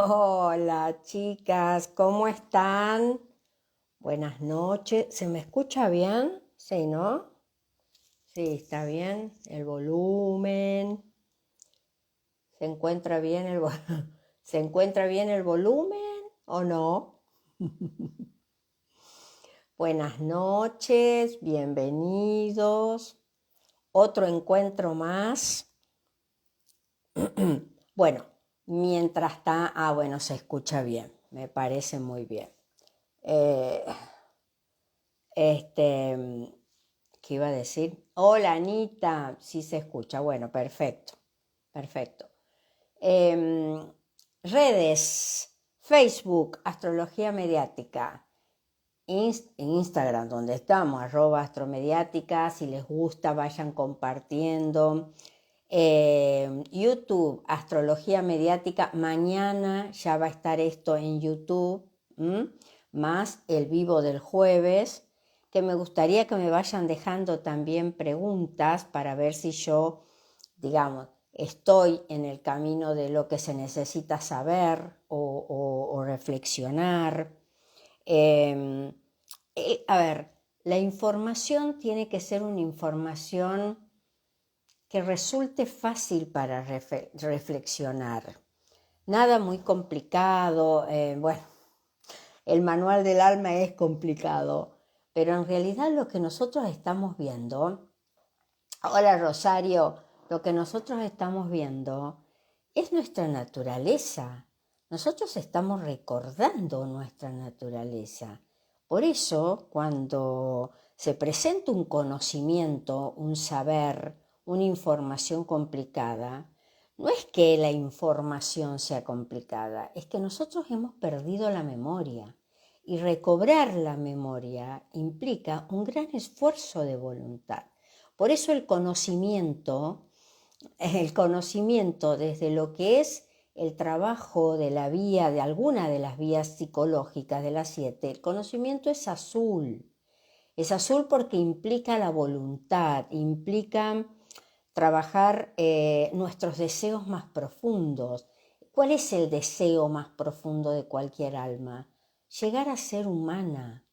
Hola chicas, ¿cómo están? Buenas noches. ¿Se me escucha bien? Sí, ¿no? Sí, está bien. El volumen. ¿Se encuentra bien ¿Se encuentra bien el volumen o no? Buenas noches, bienvenidos. Otro encuentro más. Bueno, mientras está... bueno, se escucha bien. Me parece muy bien. Eh, este, ¿Qué iba a decir? Hola, Anita. Sí se escucha. Bueno, perfecto. Perfecto. Em, Redes, Facebook, Astrología Mediática, Instagram, donde estamos, @astromediática. Si les gusta, vayan compartiendo. YouTube, Astrología Mediática. Mañana ya va a estar esto en YouTube, más el vivo del jueves, que me gustaría que me vayan dejando también preguntas para ver si yo, digamos, estoy en el camino de lo que se necesita saber o reflexionar. Eh, a ver, la información tiene que ser una información que resulte fácil para reflexionar. Nada muy complicado. Bueno, el manual del alma es complicado, pero en realidad lo que nosotros estamos viendo, hola Rosario, lo que nosotros estamos viendo es nuestra naturaleza. Nosotros estamos recordando nuestra naturaleza. Por eso, cuando se presenta un conocimiento, un saber, una información complicada, no es que la información sea complicada, es que nosotros hemos perdido la memoria. Y recobrar la memoria implica un gran esfuerzo de voluntad. Por eso el conocimiento desde lo que es el trabajo de la vía, de alguna de las vías psicológicas de las 7, el conocimiento es azul. Es azul porque implica la voluntad, implica trabajar nuestros deseos más profundos. ¿Cuál es el deseo más profundo de cualquier alma? Llegar a ser humana.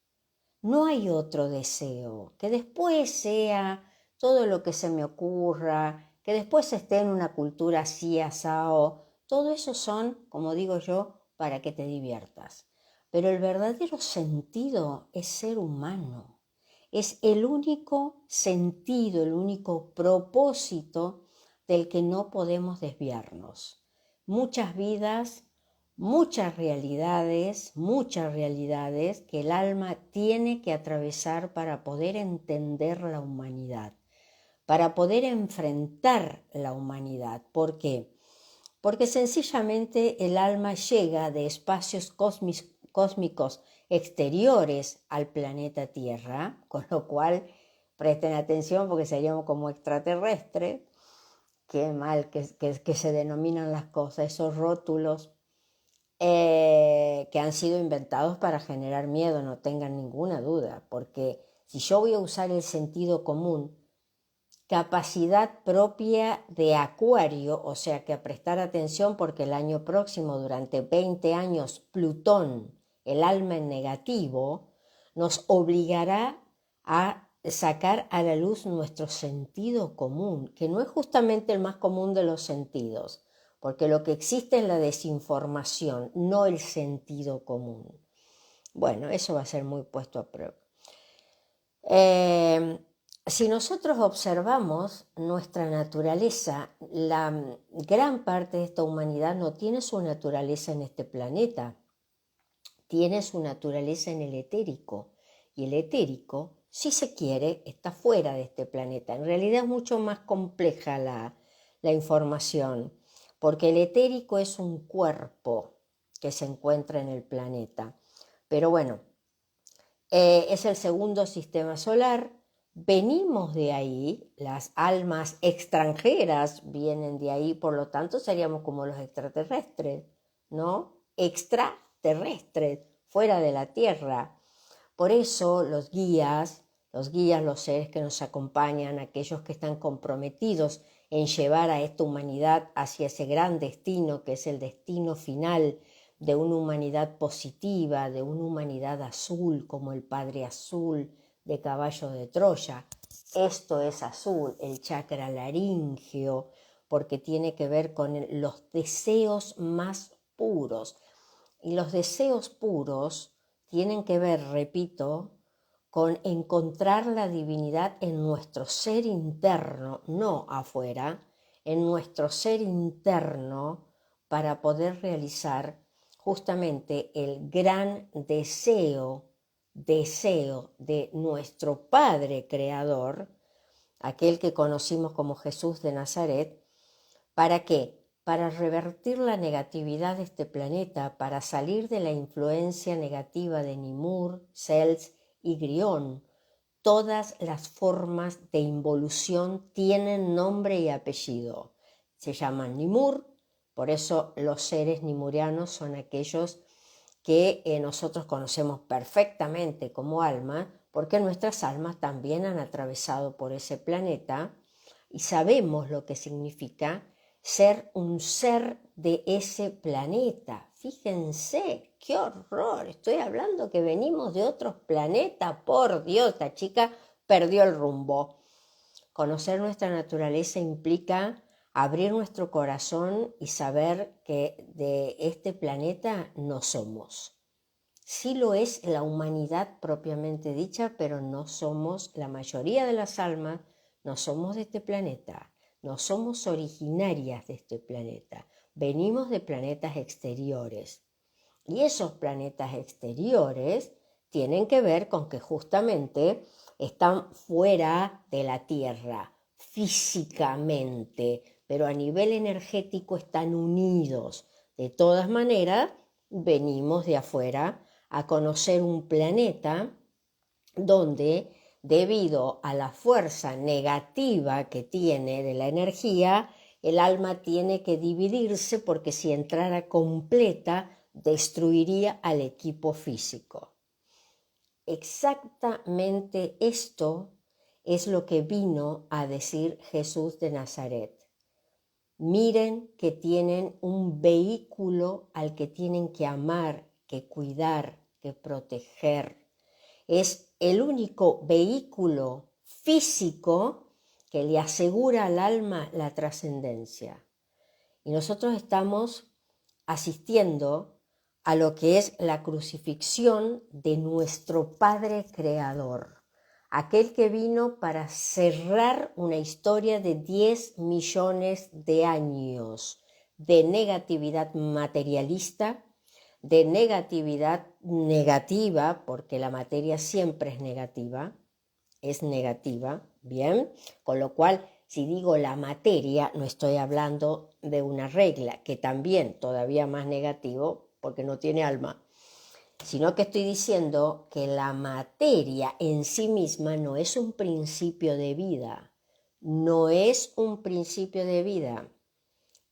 No hay otro deseo, que después sea todo lo que se me ocurra, que después esté en una cultura así, asao. Todo eso son, como digo yo, para que te diviertas. Pero el verdadero sentido es ser humano. Es el único sentido, el único propósito del que no podemos desviarnos. Muchas vidas, muchas realidades que el alma tiene que atravesar para poder entender la humanidad, para poder enfrentar la humanidad. ¿Por qué? Porque sencillamente el alma llega de espacios cósmicos exteriores al planeta Tierra, con lo cual presten atención porque seríamos como extraterrestres. Qué mal que se denominan las cosas, esos rótulos que han sido inventados para generar miedo, no tengan ninguna duda, porque si yo voy a usar el sentido común, capacidad propia de Acuario, o sea que a prestar atención porque el año próximo, durante 20 años, Plutón, el alma en negativo, nos obligará a sacar a la luz nuestro sentido común, que no es justamente el más común de los sentidos, porque lo que existe es la desinformación, no el sentido común. Bueno, eso va a ser muy puesto a prueba. Si nosotros observamos nuestra naturaleza, la gran parte de esta humanidad no tiene su naturaleza en este planeta, tiene su naturaleza en el etérico. Y el etérico, si se quiere, está fuera de este planeta. En realidad es mucho más compleja la información, porque el etérico es un cuerpo que se encuentra en el planeta. Pero bueno, es el segundo sistema solar. Venimos de ahí, las almas extranjeras vienen de ahí, por lo tanto seríamos como los extraterrestres, ¿no? Extraterrestres, fuera de la Tierra. Por eso los seres que nos acompañan, aquellos que están comprometidos en llevar a esta humanidad hacia ese gran destino que es el destino final de una humanidad positiva, de una humanidad azul, como el Padre Azul de Caballo de Troya. Esto es azul, el chakra laríngeo, porque tiene que ver con los deseos más puros. Y los deseos puros tienen que ver, repito, con encontrar la divinidad en nuestro ser interno, no afuera, en nuestro ser interno, para poder realizar justamente el gran deseo de nuestro Padre Creador, aquel que conocimos como Jesús de Nazaret. ¿Para qué? Para revertir la negatividad de este planeta, para salir de la influencia negativa de Nimur, Cels y Grión. Todas las formas de involución tienen nombre y apellido. Se llaman Nimur, por eso los seres nimurianos son aquellos que nosotros conocemos perfectamente como alma, porque nuestras almas también han atravesado por ese planeta y sabemos lo que significa ser un ser de ese planeta. Fíjense, qué horror, estoy hablando que venimos de otros planetas, por Dios, esta chica perdió el rumbo. Conocer nuestra naturaleza implica abrir nuestro corazón y saber que de este planeta no somos. Sí lo es la humanidad propiamente dicha, pero no somos, la mayoría de las almas no somos de este planeta, no somos originarias de este planeta, venimos de planetas exteriores. Y esos planetas exteriores tienen que ver con que justamente están fuera de la Tierra físicamente, pero a nivel energético están unidos. De todas maneras, venimos de afuera a conocer un planeta donde, debido a la fuerza negativa que tiene de la energía, el alma tiene que dividirse porque si entrara completa, destruiría al equipo físico. Exactamente esto es lo que vino a decir Jesús de Nazaret. Miren que tienen un vehículo al que tienen que amar, que cuidar, que proteger. Es el único vehículo físico que le asegura al alma la trascendencia. Y nosotros estamos asistiendo a lo que es la crucifixión de nuestro Padre Creador, aquel que vino para cerrar una historia de 10 millones de años de negatividad materialista, de negatividad negativa, porque la materia siempre es negativa, ¿bien? Con lo cual, si digo la materia, no estoy hablando de una regla, que también todavía más negativo, porque no tiene alma, sino que estoy diciendo que la materia en sí misma no es un principio de vida, no es un principio de vida,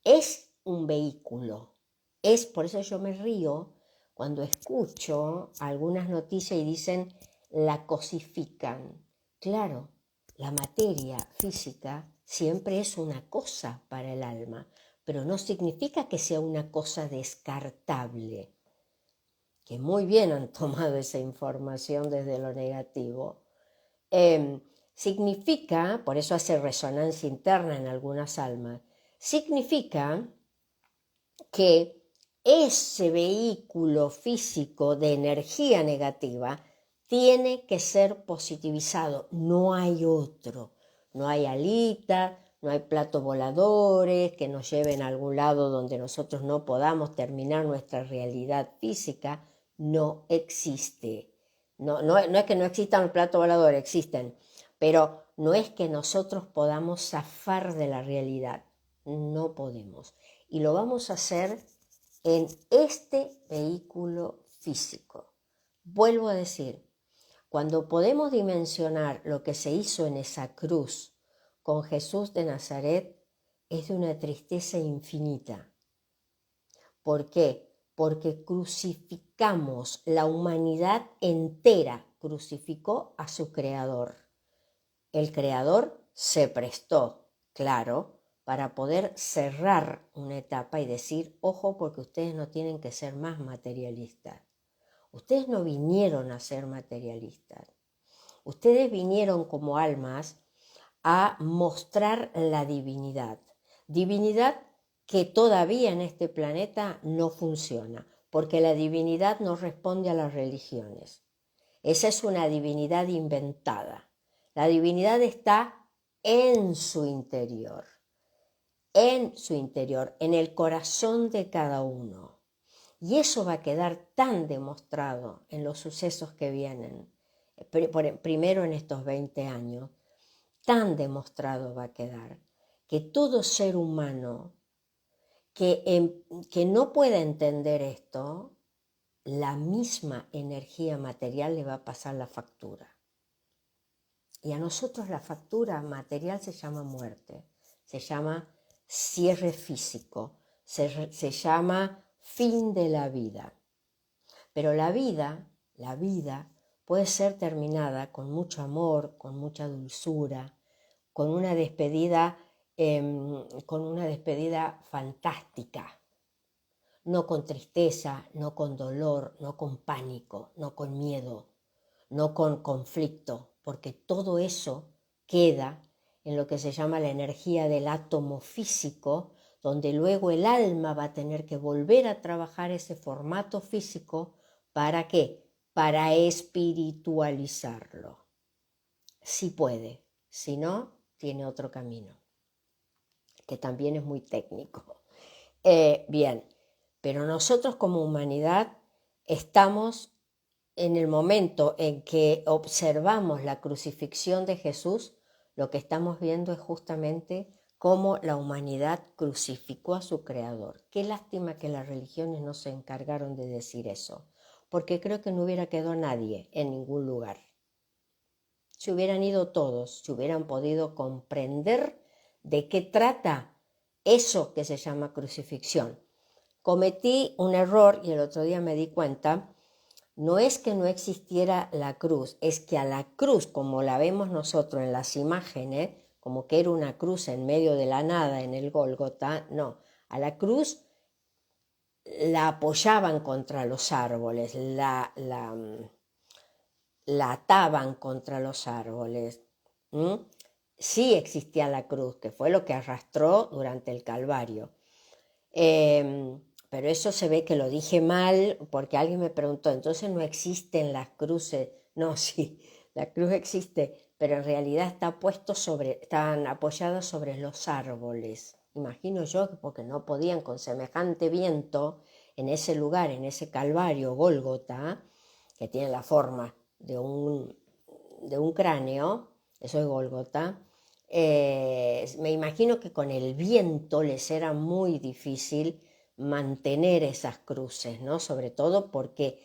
es un vehículo. Es, por eso yo me río cuando escucho algunas noticias y dicen la cosifican. Claro, la materia física siempre es una cosa para el alma, pero no significa que sea una cosa descartable. Que muy bien han tomado esa información desde lo negativo. Significa, por eso hace resonancia interna en algunas almas, significa que ese vehículo físico de energía negativa tiene que ser positivizado, no hay otro, no hay alita, no hay platos voladores que nos lleven a algún lado donde nosotros no podamos terminar nuestra realidad física, no existe. No es que no existan los platos voladores, existen, pero no es que nosotros podamos zafar de la realidad, no podemos. Y lo vamos a hacer en este vehículo físico. Vuelvo a decir, cuando podemos dimensionar lo que se hizo en esa cruz con Jesús de Nazaret, es de una tristeza infinita. ¿Por qué? Porque crucificamos, la humanidad entera crucificó a su creador. El creador se prestó, claro, para poder cerrar una etapa y decir, ojo, porque ustedes no tienen que ser más materialistas. Ustedes no vinieron a ser materialistas. Ustedes vinieron como almas a mostrar la divinidad. Divinidad que todavía en este planeta no funciona, porque la divinidad no responde a las religiones. Esa es una divinidad inventada. La divinidad está en su interior, en el corazón de cada uno. Y eso va a quedar tan demostrado en los sucesos que vienen, primero en estos 20 años, tan demostrado va a quedar que todo ser humano que no pueda entender esto, la misma energía material le va a pasar la factura. Y a nosotros la factura material se llama muerte, se llama cierre físico, se llama fin de la vida. Pero la vida puede ser terminada con mucho amor, con mucha dulzura, con una despedida fantástica. No con tristeza, no con dolor, no con pánico, no con miedo, no con conflicto, porque todo eso queda en lo que se llama la energía del átomo físico, donde luego el alma va a tener que volver a trabajar ese formato físico. ¿Para qué? Para espiritualizarlo. Si puede, si no, tiene otro camino, que también es muy técnico. Bien, pero nosotros como humanidad estamos en el momento en que observamos la crucifixión de Jesús, lo que estamos viendo es justamente cómo la humanidad crucificó a su creador. Qué lástima que las religiones no se encargaron de decir eso, porque creo que no hubiera quedado nadie en ningún lugar. Si hubieran ido todos, si hubieran podido comprender de qué trata eso que se llama crucifixión. Cometí un error y el otro día me di cuenta. No es que no existiera la cruz, es que a la cruz, como la vemos nosotros en las imágenes, como que era una cruz en medio de la nada en el Gólgota, no, a la cruz la apoyaban contra los árboles, la ataban contra los árboles. Sí existía la cruz, que fue lo que arrastró durante el Calvario. Pero eso se ve que lo dije mal porque alguien me preguntó, entonces no existen las cruces. No, sí, la cruz existe, pero en realidad están apoyadas sobre los árboles. Imagino yo que porque no podían con semejante viento en ese lugar, en ese Calvario, Gólgota, que tiene la forma de un cráneo, eso es Gólgota. Me imagino que con el viento les era muy difícil mantener esas cruces, ¿no? Sobre todo porque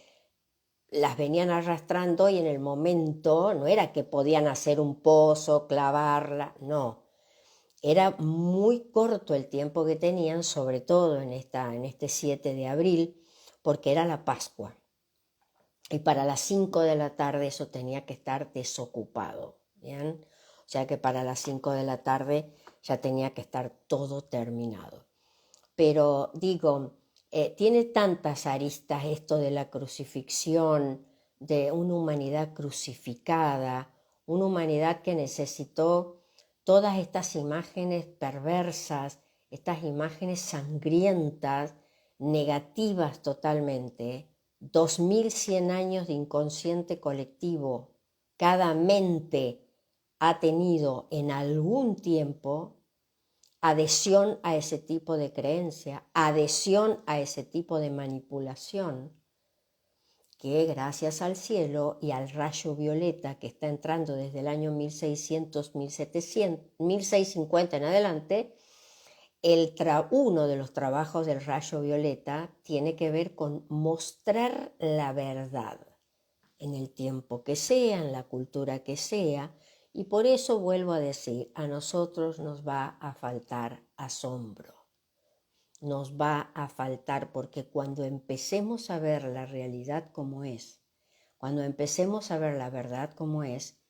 las venían arrastrando y en el momento no era que podían hacer un pozo, clavarla, no. Era muy corto el tiempo que tenían, sobre todo en este 7 de abril, porque era la Pascua. Y para las 5 de la tarde eso tenía que estar desocupado, ¿bien? O sea que para las 5 de la tarde ya tenía que estar todo terminado. Pero digo, tiene tantas aristas esto de la crucifixión, de una humanidad crucificada, una humanidad que necesitó todas estas imágenes perversas, estas imágenes sangrientas, negativas totalmente, 2100 años de inconsciente colectivo. Cada mente ha tenido en algún tiempo adhesión a ese tipo de creencia, adhesión a ese tipo de manipulación, que gracias al cielo y al rayo violeta que está entrando desde el año 1600, 1700, 1650 en adelante, uno de los trabajos del rayo violeta tiene que ver con mostrar la verdad en el tiempo que sea, en la cultura que sea, y por eso vuelvo a decir, a nosotros nos va a faltar asombro, nos va a faltar, porque cuando empecemos a ver la realidad como es, cuando empecemos a ver la verdad como es,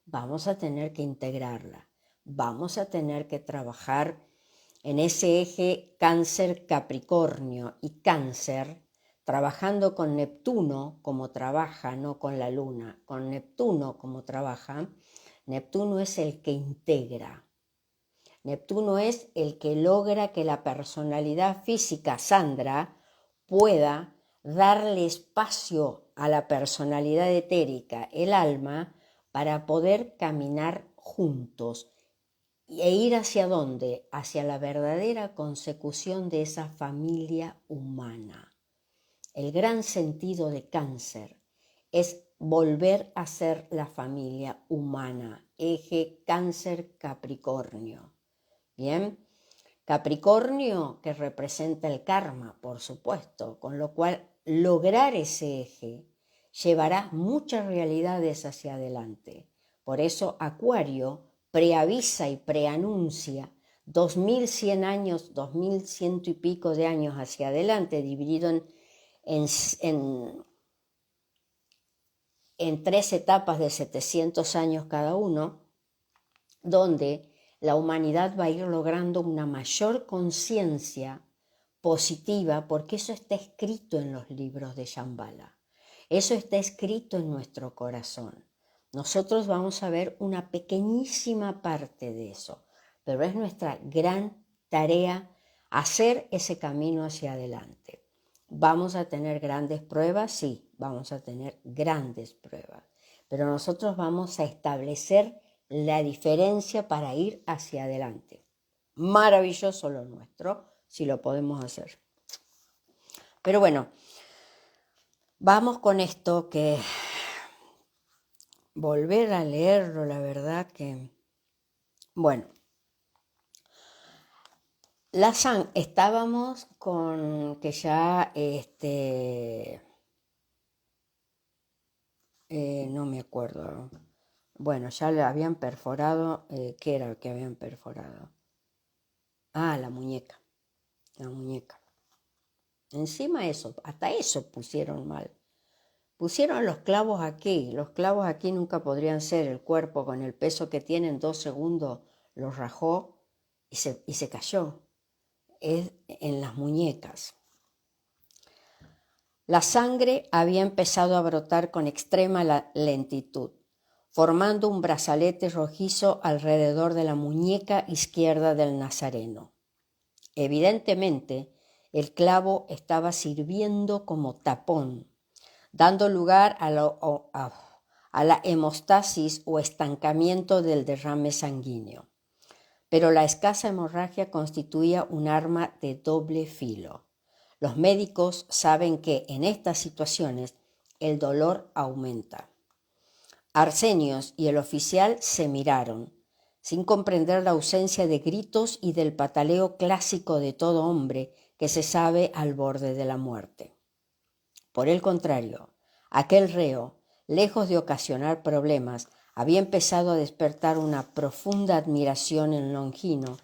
vamos a tener que integrarla, vamos a tener que trabajar en ese eje Cáncer-Capricornio y Cáncer, trabajando con Neptuno como trabaja, no con la Luna, con Neptuno como trabaja. Neptuno es el que integra. Neptuno es el que logra que la personalidad física, Sandra, pueda darle espacio a la personalidad etérica, el alma, para poder caminar juntos. ¿E ir hacia dónde? Hacia la verdadera consecución de esa familia humana. El gran sentido de Cáncer es volver a ser la familia humana, eje Cáncer-Capricornio. Bien, Capricornio que representa el karma, por supuesto, con lo cual lograr ese eje llevará muchas realidades hacia adelante. Por eso Acuario preavisa y preanuncia 2100 años, 2100 y pico de años hacia adelante, dividido en 3 etapas de 700 años cada uno, donde la humanidad va a ir logrando una mayor conciencia positiva, porque eso está escrito en los libros de Shambhala. Eso está escrito en nuestro corazón. Nosotros vamos a ver una pequeñísima parte de eso, pero es nuestra gran tarea hacer ese camino hacia adelante. ¿Vamos a tener grandes pruebas? Sí, vamos a tener grandes pruebas, pero nosotros vamos a establecer la diferencia para ir hacia adelante. Maravilloso lo nuestro, si lo podemos hacer. Pero bueno, vamos con esto, que volver a leerlo, la verdad que, bueno, estábamos con que ya, no me acuerdo, bueno, ya le habían perforado, ¿qué era lo que habían perforado? Ah, la muñeca. Encima eso, hasta eso pusieron mal. Pusieron los clavos aquí nunca podrían ser. El cuerpo con el peso que tiene en 2 segundos lo rajó y se cayó. Es en las muñecas. La sangre había empezado a brotar con extrema lentitud, formando un brazalete rojizo alrededor de la muñeca izquierda del nazareno. Evidentemente, el clavo estaba sirviendo como tapón, dando lugar a la hemostasis o estancamiento del derrame sanguíneo. Pero la escasa hemorragia constituía un arma de doble filo. Los médicos saben que en estas situaciones el dolor aumenta. Arsenios y el oficial se miraron, sin comprender la ausencia de gritos y del pataleo clásico de todo hombre que se sabe al borde de la muerte. Por el contrario, aquel reo, lejos de ocasionar problemas, había empezado a despertar una profunda admiración en Longino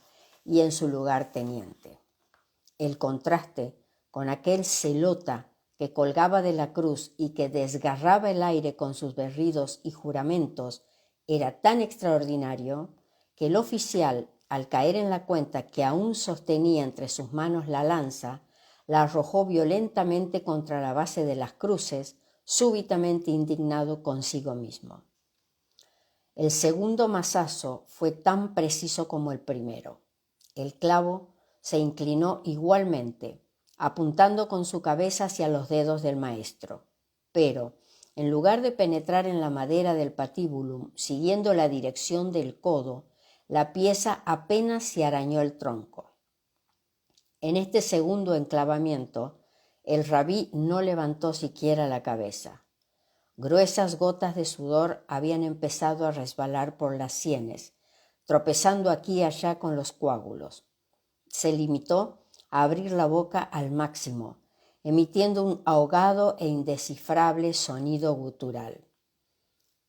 y en su lugarteniente. El contraste con aquel celota que colgaba de la cruz y que desgarraba el aire con sus berridos y juramentos era tan extraordinario que el oficial, al caer en la cuenta que aún sostenía entre sus manos la lanza, la arrojó violentamente contra la base de las cruces, súbitamente indignado consigo mismo. El segundo mazazo fue tan preciso como el primero. El clavo se inclinó igualmente, apuntando con su cabeza hacia los dedos del maestro, pero, en lugar de penetrar en la madera del patíbulum, siguiendo la dirección del codo, la pieza apenas se arañó el tronco. En este segundo enclavamiento, el rabí no levantó siquiera la cabeza. Gruesas gotas de sudor habían empezado a resbalar por las sienes, tropezando aquí y allá con los coágulos. Se limitó a abrir la boca al máximo, emitiendo un ahogado e indescifrable sonido gutural.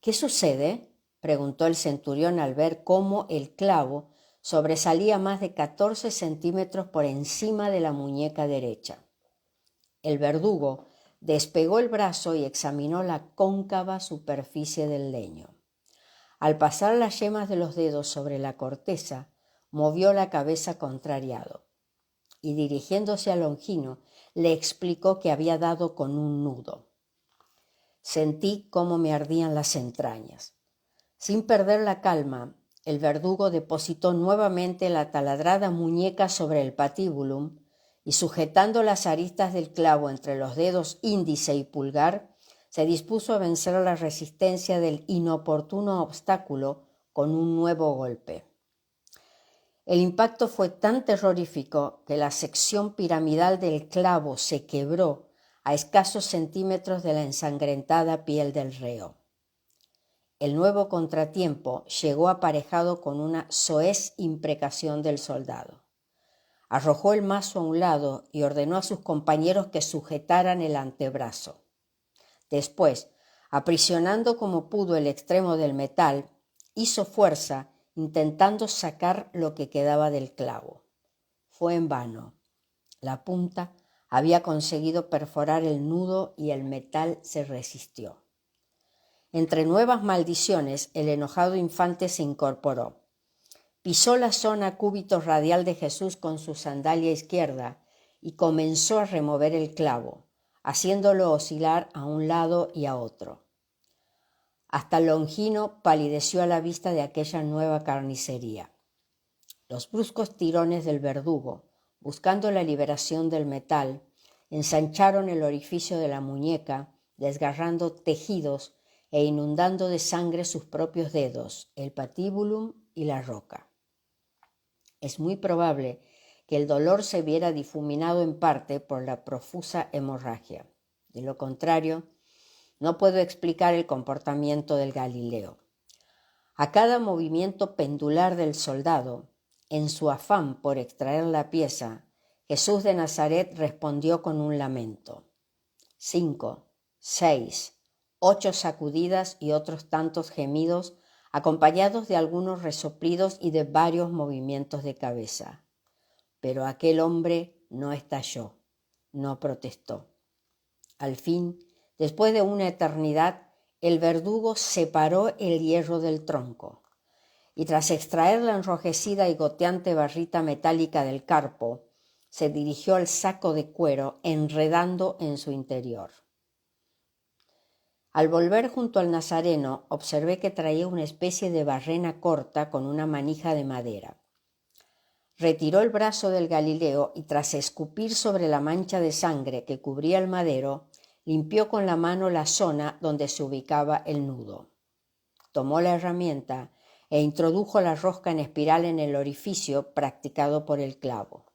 «¿Qué sucede?», preguntó el centurión al ver cómo el clavo sobresalía más de 14 centímetros por encima de la muñeca derecha. El verdugo despegó el brazo y examinó la cóncava superficie del leño. Al pasar las yemas de los dedos sobre la corteza, movió la cabeza contrariado y dirigiéndose a Longino le explicó que había dado con un nudo. Sentí cómo me ardían las entrañas. Sin perder la calma, el verdugo depositó nuevamente la taladrada muñeca sobre el patíbulum y sujetando las aristas del clavo entre los dedos índice y pulgar, se dispuso a vencer la resistencia del inoportuno obstáculo con un nuevo golpe. El impacto fue tan terrorífico que la sección piramidal del clavo se quebró a escasos centímetros de la ensangrentada piel del reo. El nuevo contratiempo llegó aparejado con una soez imprecación del soldado. Arrojó el mazo a un lado y ordenó a sus compañeros que sujetaran el antebrazo. Después, aprisionando como pudo el extremo del metal, hizo fuerza intentando sacar lo que quedaba del clavo. Fue en vano. La punta había conseguido perforar el nudo y el metal se resistió. Entre nuevas maldiciones, el enojado infante se incorporó. Pisó la zona cúbito radial de Jesús con su sandalia izquierda y comenzó a remover el clavo, haciéndolo oscilar a un lado y a otro. Hasta Longino palideció a la vista de aquella nueva carnicería. Los bruscos tirones del verdugo, buscando la liberación del metal, ensancharon el orificio de la muñeca, desgarrando tejidos e inundando de sangre sus propios dedos, el patíbulum y la roca. Es muy probable que el dolor se viera difuminado en parte por la profusa hemorragia. De lo contrario, no puedo explicar el comportamiento del Galileo. A cada movimiento pendular del soldado, en su afán por extraer la pieza, Jesús de Nazaret respondió con un lamento. 5, 6, 8 sacudidas y otros tantos gemidos, acompañados de algunos resoplidos y de varios movimientos de cabeza. Pero aquel hombre no estalló, no protestó. Al fin, después de una eternidad, el verdugo separó el hierro del tronco y tras extraer la enrojecida y goteante barrita metálica del carpo, se dirigió al saco de cuero enredando en su interior. Al volver junto al Nazareno, observé que traía una especie de barrena corta con una manija de madera. Retiró el brazo del Galileo y tras escupir sobre la mancha de sangre que cubría el madero, limpió con la mano la zona donde se ubicaba el nudo. Tomó la herramienta e introdujo la rosca en espiral en el orificio practicado por el clavo.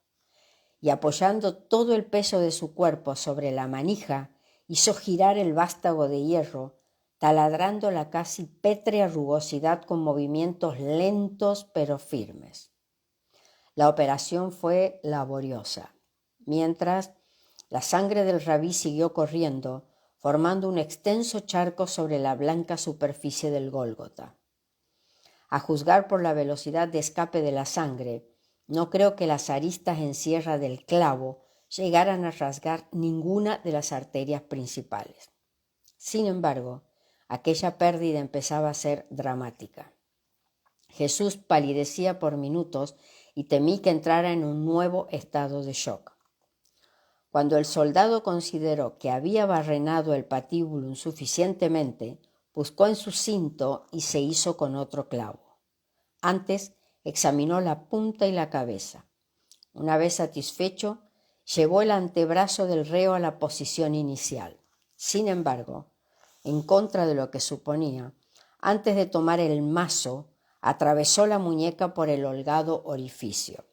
Y apoyando todo el peso de su cuerpo sobre la manija, hizo girar el vástago de hierro, taladrando la casi pétrea rugosidad con movimientos lentos pero firmes. La operación fue laboriosa, mientras la sangre del rabí siguió corriendo, formando un extenso charco sobre la blanca superficie del Gólgota. A juzgar por la velocidad de escape de la sangre, no creo que las aristas en sierra del clavo llegaran a rasgar ninguna de las arterias principales. Sin embargo, aquella pérdida empezaba a ser dramática. Jesús palidecía por minutos y temí que entrara en un nuevo estado de shock. Cuando el soldado consideró que había barrenado el patíbulum suficientemente, buscó en su cinto y se hizo con otro clavo. Antes examinó la punta y la cabeza. Una vez satisfecho, llevó el antebrazo del reo a la posición inicial. Sin embargo, en contra de lo que suponía, antes de tomar el mazo, atravesó la muñeca por el holgado orificio.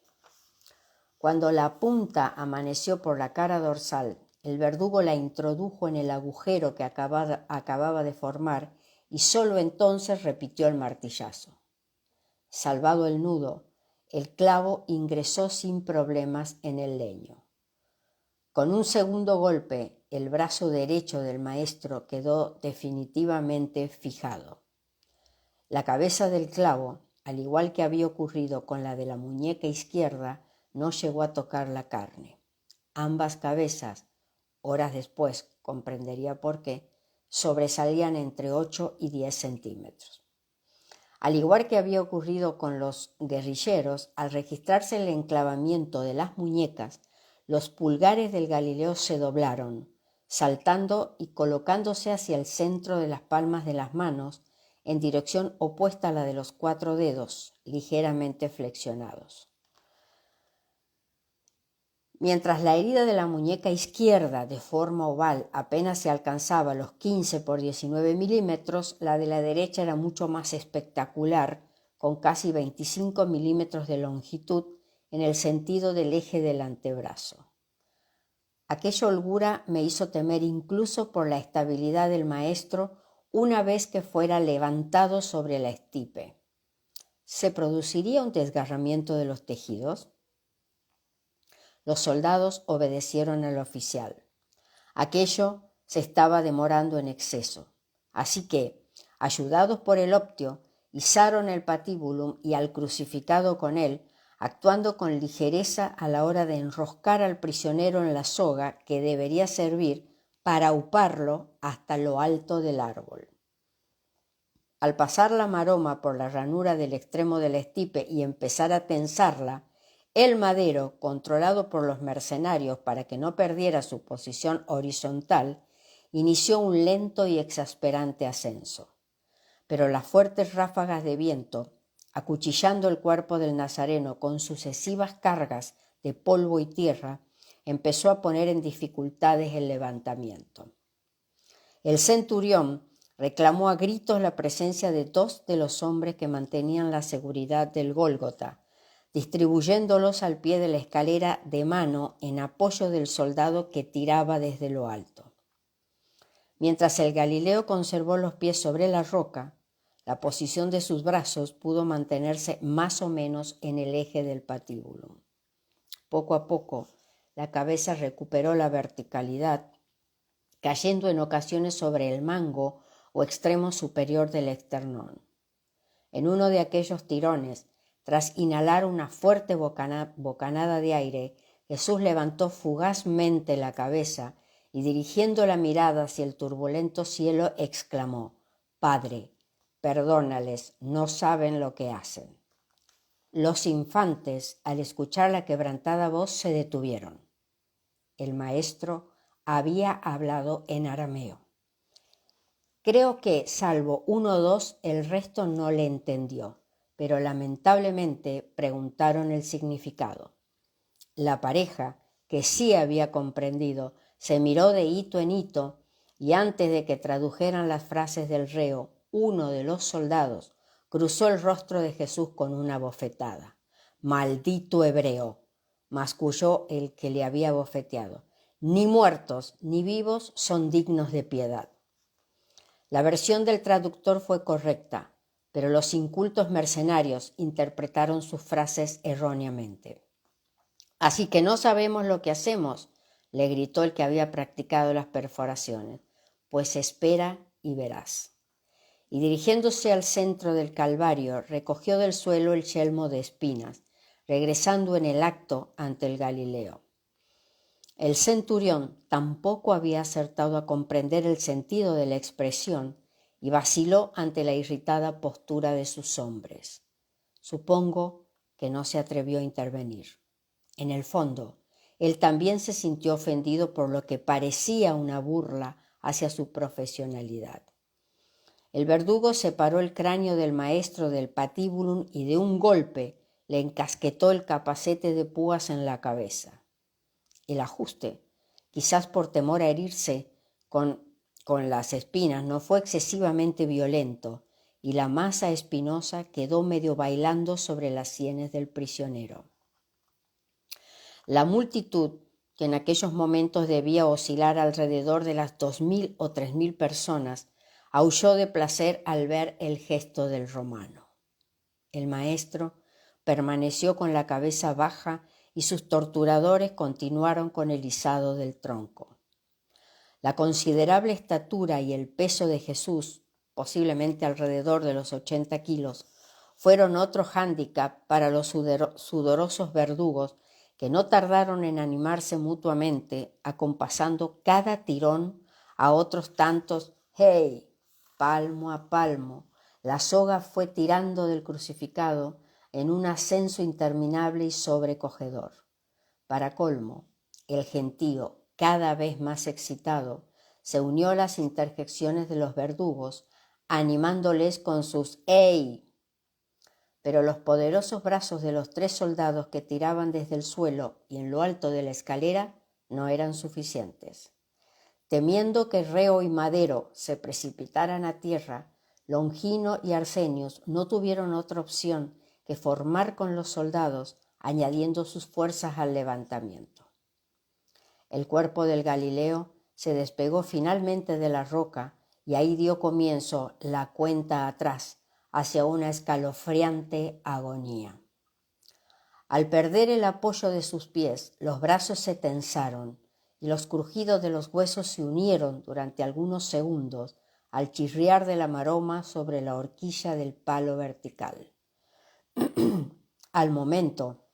Cuando la punta amaneció por la cara dorsal, el verdugo la introdujo en el agujero que acababa de formar y sólo entonces repitió el martillazo. Salvado el nudo, el clavo ingresó sin problemas en el leño. Con un segundo golpe, el brazo derecho del maestro quedó definitivamente fijado. La cabeza del clavo, al igual que había ocurrido con la de la muñeca izquierda, no llegó a tocar la carne. Ambas cabezas, horas después comprendería por qué, sobresalían entre 8 y 10 centímetros. Al igual que había ocurrido con los guerrilleros, al registrarse el enclavamiento de las muñecas, los pulgares del Galileo se doblaron, saltando y colocándose hacia el centro de las palmas de las manos, en dirección opuesta a la de los 4 dedos, ligeramente flexionados. Mientras la herida de la muñeca izquierda, de forma oval, apenas se alcanzaba los 15 por 19 milímetros, la de la derecha era mucho más espectacular, con casi 25 milímetros de longitud en el sentido del eje del antebrazo. Aquella holgura me hizo temer incluso por la estabilidad del maestro una vez que fuera levantado sobre la estipe. ¿Se produciría un desgarramiento de los tejidos? Los soldados obedecieron al oficial. Aquello se estaba demorando en exceso, así que, ayudados por el optio, izaron el patíbulum y al crucificado con él, actuando con ligereza a la hora de enroscar al prisionero en la soga que debería servir para auparlo hasta lo alto del árbol. Al pasar la maroma por la ranura del extremo de la estipe y empezar a tensarla, el madero, controlado por los mercenarios para que no perdiera su posición horizontal, inició un lento y exasperante ascenso. Pero las fuertes ráfagas de viento, acuchillando el cuerpo del nazareno con sucesivas cargas de polvo y tierra, empezó a poner en dificultades el levantamiento. El centurión reclamó a gritos la presencia de 2 de los hombres que mantenían la seguridad del Gólgota, distribuyéndolos al pie de la escalera de mano en apoyo del soldado que tiraba desde lo alto. Mientras el Galileo conservó los pies sobre la roca, la posición de sus brazos pudo mantenerse más o menos en el eje del patíbulum. Poco a poco, la cabeza recuperó la verticalidad, cayendo en ocasiones sobre el mango o extremo superior del esternón. En uno de aquellos tirones, tras inhalar una fuerte bocanada de aire, Jesús levantó fugazmente la cabeza y dirigiendo la mirada hacia el turbulento cielo exclamó: «Padre, perdónales, no saben lo que hacen». Los infantes, al escuchar la quebrantada voz, se detuvieron. El maestro había hablado en arameo. Creo que, salvo 1 o 2, el resto no le entendió, pero lamentablemente preguntaron el significado. La pareja, que sí había comprendido, se miró de hito en hito y antes de que tradujeran las frases del reo, uno de los soldados cruzó el rostro de Jesús con una bofetada. «Maldito hebreo», masculló el que le había bofeteado. «Ni muertos ni vivos son dignos de piedad». La versión del traductor fue correcta, pero los incultos mercenarios interpretaron sus frases erróneamente. «Así que no sabemos lo que hacemos», le gritó el que había practicado las perforaciones. «Pues espera y verás». Y dirigiéndose al centro del Calvario, recogió del suelo el yelmo de espinas, regresando en el acto ante el Galileo. El centurión tampoco había acertado a comprender el sentido de la expresión y vaciló ante la irritada postura de sus hombres. Supongo que no se atrevió a intervenir. En el fondo, él también se sintió ofendido por lo que parecía una burla hacia su profesionalidad. El verdugo separó el cráneo del maestro del patíbulum y de un golpe le encasquetó el capacete de púas en la cabeza. El ajuste, quizás por temor a herirse con las espinas, no fue excesivamente violento y la masa espinosa quedó medio bailando sobre las sienes del prisionero. La multitud, que en aquellos momentos debía oscilar alrededor de las 2.000 o 3.000 personas, aulló de placer al ver el gesto del romano. El maestro permaneció con la cabeza baja y sus torturadores continuaron con el izado del tronco. La considerable estatura y el peso de Jesús, posiblemente alrededor de los 80 kilos, fueron otro hándicap para los sudorosos verdugos que no tardaron en animarse mutuamente, acompasando cada tirón a otros tantos «hey», palmo a palmo, La soga fue tirando del crucificado en un ascenso interminable y sobrecogedor. Para colmo, el gentío, cada vez más excitado, se unió a las interjecciones de los verdugos, animándoles con sus ¡ey! Pero los poderosos brazos de los 3 soldados que tiraban desde el suelo y en lo alto de la escalera no eran suficientes. Temiendo que Reo y Madero se precipitaran a tierra, Longino y Arsenius no tuvieron otra opción que formar con los soldados, añadiendo sus fuerzas al levantamiento. El cuerpo del Galileo se despegó finalmente de la roca y ahí dio comienzo la cuenta atrás hacia una escalofriante agonía. Al perder el apoyo de sus pies, los brazos se tensaron y los crujidos de los huesos se unieron durante algunos segundos al chirriar de la maroma sobre la horquilla del palo vertical. Al momento,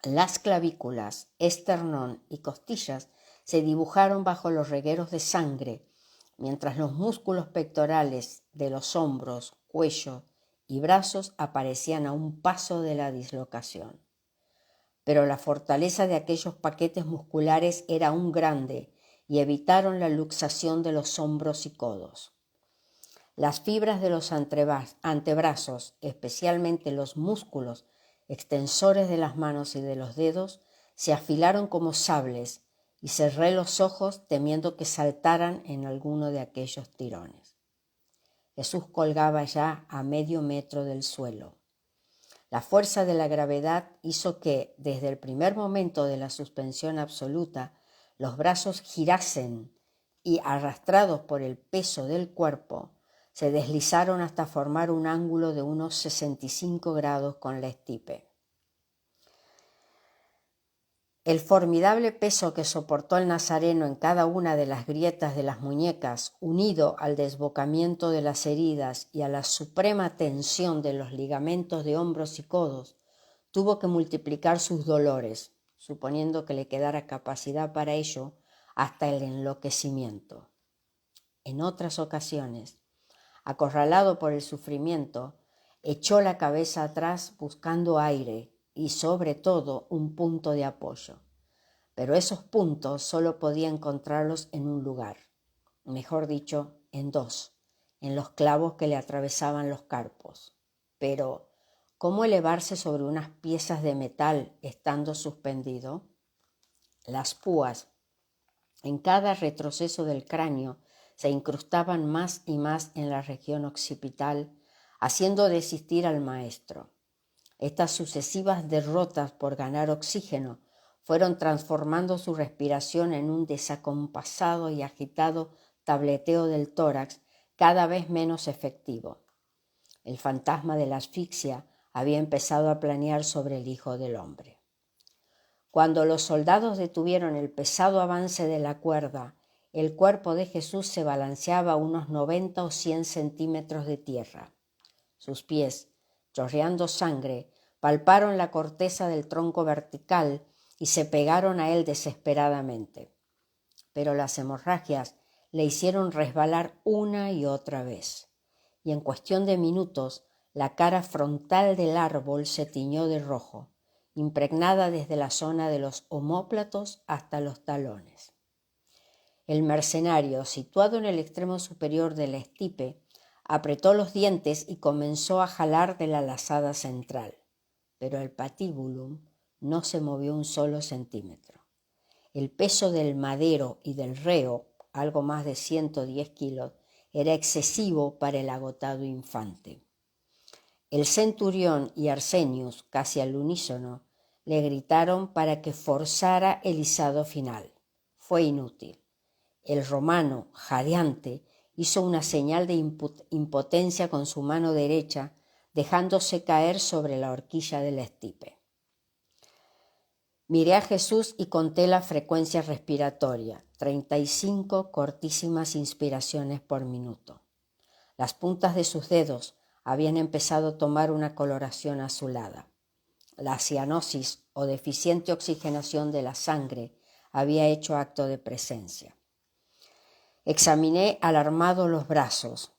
las clavículas, esternón y costillas se dibujaron bajo los regueros de sangre, mientras los músculos pectorales de los hombros, cuello y brazos aparecían a un paso de la dislocación. Pero la fortaleza de aquellos paquetes musculares era aún grande y evitaron la luxación de los hombros y codos. Las fibras de los antebrazos, especialmente los músculos extensores de las manos y de los dedos, se afilaron como sables y cerré los ojos temiendo que saltaran en alguno de aquellos tirones. Jesús colgaba ya a medio metro del suelo. La fuerza de la gravedad hizo que, desde el primer momento de la suspensión absoluta, los brazos girasen y, arrastrados por el peso del cuerpo, se deslizaron hasta formar un ángulo de unos 65 grados con la estipe. El formidable peso que soportó el nazareno en cada una de las grietas de las muñecas, unido al desbocamiento de las heridas y a la suprema tensión de los ligamentos de hombros y codos, tuvo que multiplicar sus dolores, suponiendo que le quedara capacidad para ello, hasta el enloquecimiento. En otras ocasiones, acorralado por el sufrimiento, echó la cabeza atrás buscando aire y, sobre todo, un punto de apoyo. Pero esos puntos solo podía encontrarlos en un lugar, mejor dicho, en 2, en los clavos que le atravesaban los carpos. Pero, ¿cómo elevarse sobre unas piezas de metal estando suspendido? Las púas, en cada retroceso del cráneo, se incrustaban más y más en la región occipital, haciendo desistir al maestro. Estas sucesivas derrotas por ganar oxígeno fueron transformando su respiración en un desacompasado y agitado tableteo del tórax cada vez menos efectivo. El fantasma de la asfixia había empezado a planear sobre el Hijo del Hombre. Cuando los soldados detuvieron el pesado avance de la cuerda, el cuerpo de Jesús se balanceaba a unos 90 o 100 centímetros de tierra. Sus pies, chorreando sangre, palparon la corteza del tronco vertical y se pegaron a él desesperadamente. Pero las hemorragias le hicieron resbalar una y otra vez, y en cuestión de minutos la cara frontal del árbol se tiñó de rojo, impregnada desde la zona de los omóplatos hasta los talones. El mercenario, situado en el extremo superior de la estipe, apretó los dientes y comenzó a jalar de la lazada central, pero el patíbulum no se movió un solo centímetro. El peso del madero y del reo, algo más de 110 kilos, era excesivo para el agotado infante. El centurión y Arsenius, casi al unísono, le gritaron para que forzara el izado final. Fue inútil. El romano, jadeante, hizo una señal de impotencia con su mano derecha, dejándose caer sobre la horquilla de la estipe. Miré a Jesús y conté la frecuencia respiratoria, 35 cortísimas inspiraciones por minuto. Las puntas de sus dedos habían empezado a tomar una coloración azulada. La cianosis o deficiente oxigenación de la sangre había hecho acto de presencia. Examiné alarmado los brazos.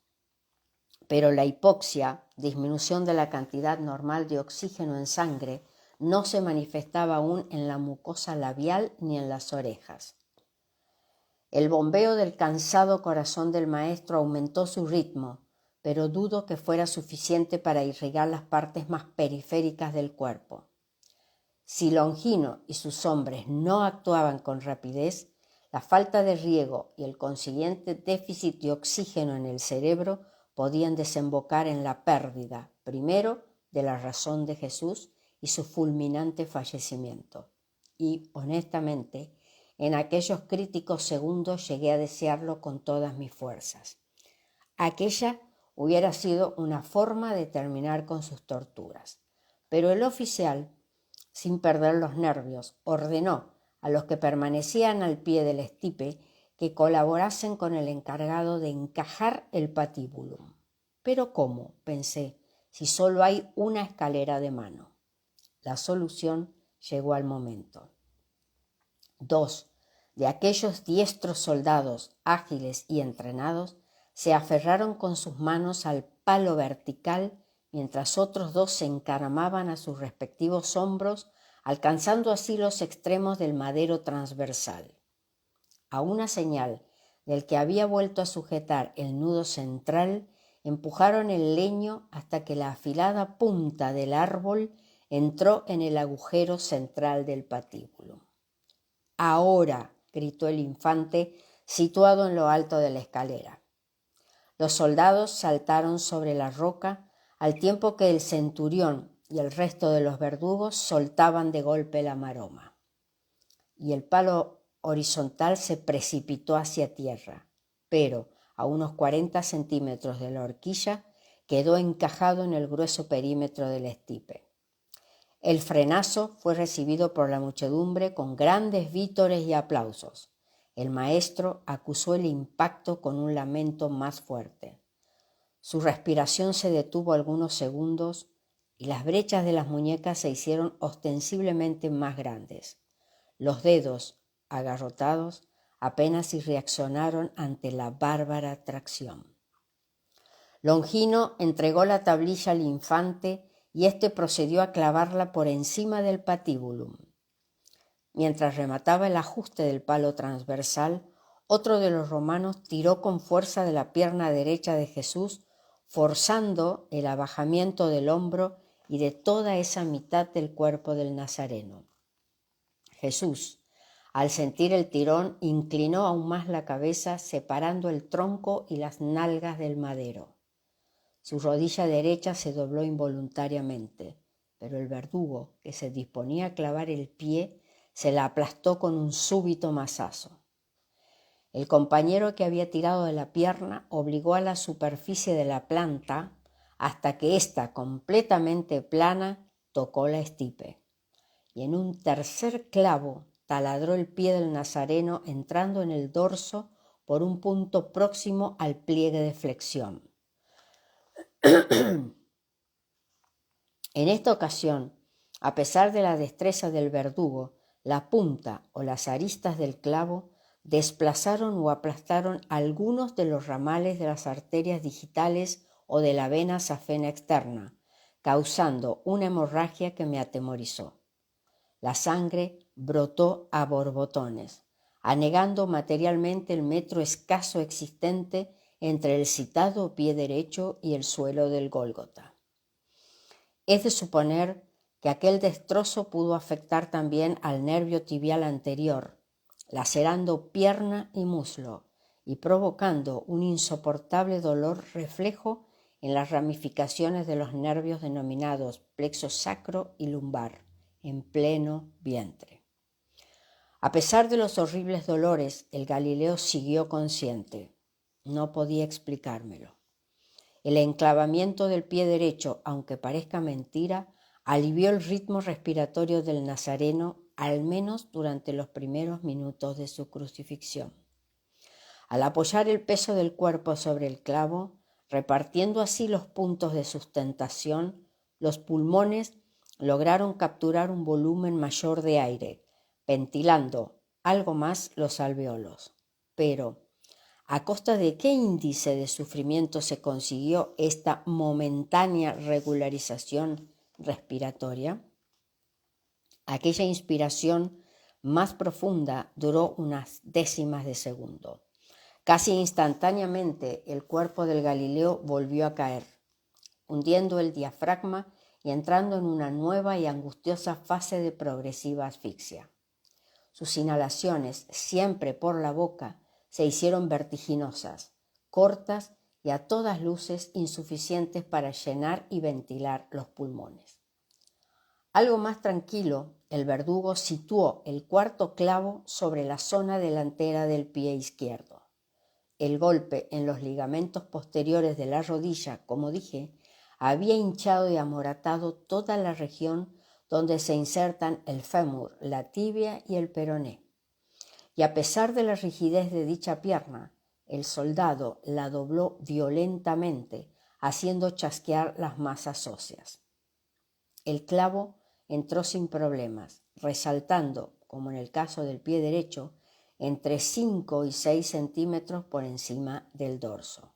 Pero la hipoxia, disminución de la cantidad normal de oxígeno en sangre, no se manifestaba aún en la mucosa labial ni en las orejas. El bombeo del cansado corazón del maestro aumentó su ritmo, pero dudo que fuera suficiente para irrigar las partes más periféricas del cuerpo. Si Longino y sus hombres no actuaban con rapidez, la falta de riego y el consiguiente déficit de oxígeno en el cerebro podían desembocar en la pérdida, primero, de la razón de Jesús y su fulminante fallecimiento. Y, honestamente, en aquellos críticos segundos llegué a desearlo con todas mis fuerzas. Aquella hubiera sido una forma de terminar con sus torturas. Pero el oficial, sin perder los nervios, ordenó a los que permanecían al pie del estipe que colaborasen con el encargado de encajar el patíbulum. ¿Pero cómo?, pensé, si solo hay una escalera de mano. La solución llegó al momento. 2 de aquellos diestros soldados, ágiles y entrenados, se aferraron con sus manos al palo vertical, mientras otros 2 se encaramaban a sus respectivos hombros, alcanzando así los extremos del madero transversal. A una señal del que había vuelto a sujetar el nudo central, empujaron el leño hasta que la afilada punta del árbol entró en el agujero central del patíbulo. «Ahora», gritó el infante, situado en lo alto de la escalera. Los soldados saltaron sobre la roca, al tiempo que el centurión y el resto de los verdugos soltaban de golpe la maroma. Y el palo horizontal se precipitó hacia tierra, pero a unos 40 centímetros de la horquilla quedó encajado en el grueso perímetro del estipe. El frenazo fue recibido por la muchedumbre con grandes vítores y aplausos. El maestro acusó el impacto con un lamento más fuerte. Su respiración se detuvo algunos segundos y las brechas de las muñecas se hicieron ostensiblemente más grandes. Los dedos, agarrotados, apenas si reaccionaron ante la bárbara tracción. Longino entregó la tablilla al infante y éste procedió a clavarla por encima del patíbulum. Mientras remataba el ajuste del palo transversal, otro de los romanos tiró con fuerza de la pierna derecha de Jesús, forzando el abajamiento del hombro y de toda esa mitad del cuerpo del Nazareno. Jesús, al sentir el tirón, inclinó aún más la cabeza, separando el tronco y las nalgas del madero. Su rodilla derecha se dobló involuntariamente, pero el verdugo, que se disponía a clavar el pie, se la aplastó con un súbito mazazo. El compañero que había tirado de la pierna obligó a la superficie de la planta hasta que ésta, completamente plana, tocó la estipe. Y en un tercer clavo taladró el pie del Nazareno, entrando en el dorso por un punto próximo al pliegue de flexión. En esta ocasión, a pesar de la destreza del verdugo, la punta o las aristas del clavo desplazaron o aplastaron algunos de los ramales de las arterias digitales o de la vena safena externa, causando una hemorragia que me atemorizó. La sangre brotó a borbotones, anegando materialmente el metro escaso existente entre el citado pie derecho y el suelo del Gólgota. Es de suponer que aquel destrozo pudo afectar también al nervio tibial anterior, lacerando pierna y muslo y provocando un insoportable dolor reflejo en las ramificaciones de los nervios denominados plexo sacro y lumbar, en pleno vientre. A pesar de los horribles dolores, el Galileo siguió consciente. No podía explicármelo. El enclavamiento del pie derecho, aunque parezca mentira, alivió el ritmo respiratorio del Nazareno, al menos durante los primeros minutos de su crucifixión. Al apoyar el peso del cuerpo sobre el clavo, repartiendo así los puntos de sustentación, los pulmones lograron capturar un volumen mayor de aire, ventilando algo más los alvéolos. Pero ¿A costa de qué índice de sufrimiento se consiguió esta momentánea regularización respiratoria? Aquella inspiración más profunda duró unas décimas de segundo. Casi instantáneamente el cuerpo del Galileo volvió a caer, hundiendo el diafragma y entrando en una nueva y angustiosa fase de progresiva asfixia. Sus inhalaciones, siempre por la boca, se hicieron vertiginosas, cortas y a todas luces insuficientes para llenar y ventilar los pulmones. Algo más tranquilo, el verdugo situó el cuarto clavo sobre la zona delantera del pie izquierdo. El golpe en los ligamentos posteriores de la rodilla, como dije, había hinchado y amoratado toda la región donde se insertan el fémur, la tibia y el peroné. Y a pesar de la rigidez de dicha pierna, el soldado la dobló violentamente, haciendo chasquear las masas óseas. El clavo entró sin problemas, resaltando, como en el caso del pie derecho, entre 5 y 6 centímetros por encima del dorso.